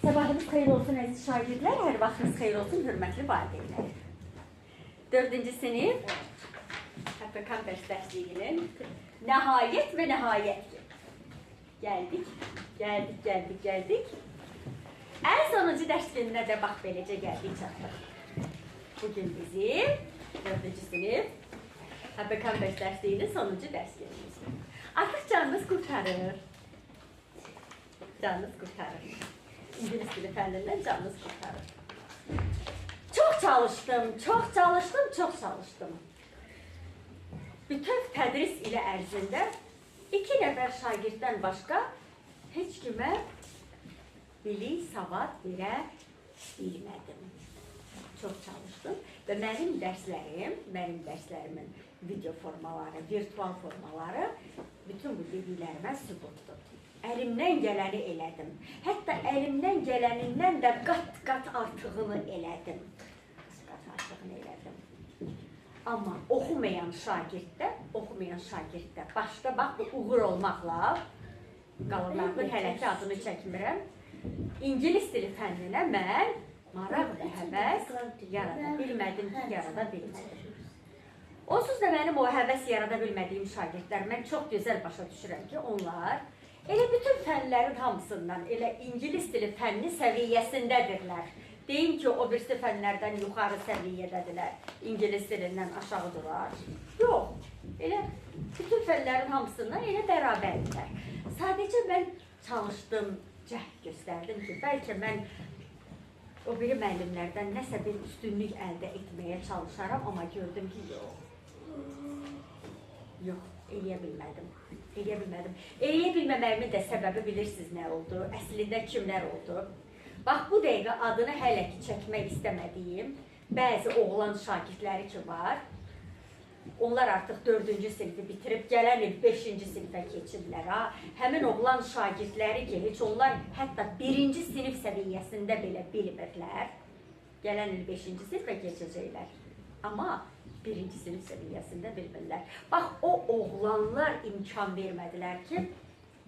Sabahınız xeyir olsun əziz şagirdlər, hər vaxtınız xeyir olsun hörmətli valideynlər. 4-cü sinif HPK dərsliğinin nəhayət və nəhayət gəldik. Ən sonuncu dərs gününə də bax beləcə gəldik çatdıq. Bugün bizim 4-cü sinif HPK dərsliğinin sonuncu dərs günümüz. Artıq canınız qurtarır. Canınız qurtarır. İngiliz dili fənnindən canınız qurtarır. Çox çalışdım. Bütün tədris ilə ərzində 2 nəfər şagirddən başqa heç kimə bilik, savad verə bilmədim. Çox çalışdım və mənim dərslərimin video formaları, virtual formaları bütün bu dediklərimə sübutdur. Əlimdən gələni elədim. Hətta əlimdən gələnindən də qat artığını elədim. Amma oxumayan şagirddə başda bax bu uğur olmaqla qalanlarının hələ ki adını çəkmirəm. İngilis dili fənninə mən maraq və həvəs yarada bilmədim ki, yarada bilmədim. Onsuz da mənim o həvəs yarada bilmədiyim şagirdlər, mən çox gözəl başa düşürəm ki, onlar elə bütün fənlərin hamısından, elə İngilis dili fənni səviyyəsindədirlər. Deyim ki, o birisi fənlərdən yuxarı səviyyədədirlər, İngilis dilindən aşağıdırlar. Yox, elə bütün fənlərin hamısından elə bərabərdirlər. Sadəcə mən çalışdım, cəhd göstərdim ki, bəlkə mən o biri müəllimlərdən nəsə bir üstünlük əldə etməyə çalışaram, amma gördüm ki, yox, eləyə bilmədim. Eləyə bilməməyimin də səbəbi bilirsiniz nə oldu, əslində kimlər oldu. Bax, bu dəqiqə adını hələ ki çəkmək istəmədiyim bəzi oğlan şagirdləri ki var, onlar artıq 4-cü sinifi bitirib, gələn il 5-ci sinifə keçirlər. Həmin oğlan şagirdləri ki, heç onlar hətta 1-ci sinif səviyyəsində belə bilmirlər, gələn il 5-ci sinifə keçəcəklər. Amma 1-ci sinif səviyyəsində bilmirlər. Bax, o oğlanlar imkan vermədilər ki,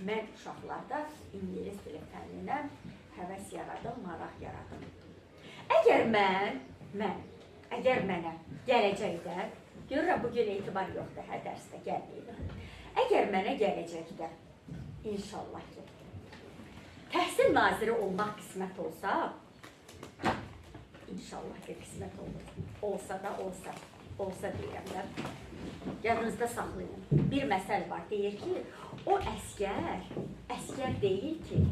mən uşaqlarda İngilis dili fənninə həvəs yaradım, maraq yaradım. Əgər mənə gələcəkdə, görürəm bugün etibar yoxdur, hər dərsdə gəlməyim. Əgər mənə gələcəkdə, inşallah ki, təhsil naziri olmaq qismət olsa, inşallah ki, qismət olur. Olsa da olsa deyirəm də, yadınızda saxlayın. Bir məsəl var, deyir ki, o əskər deyil ki,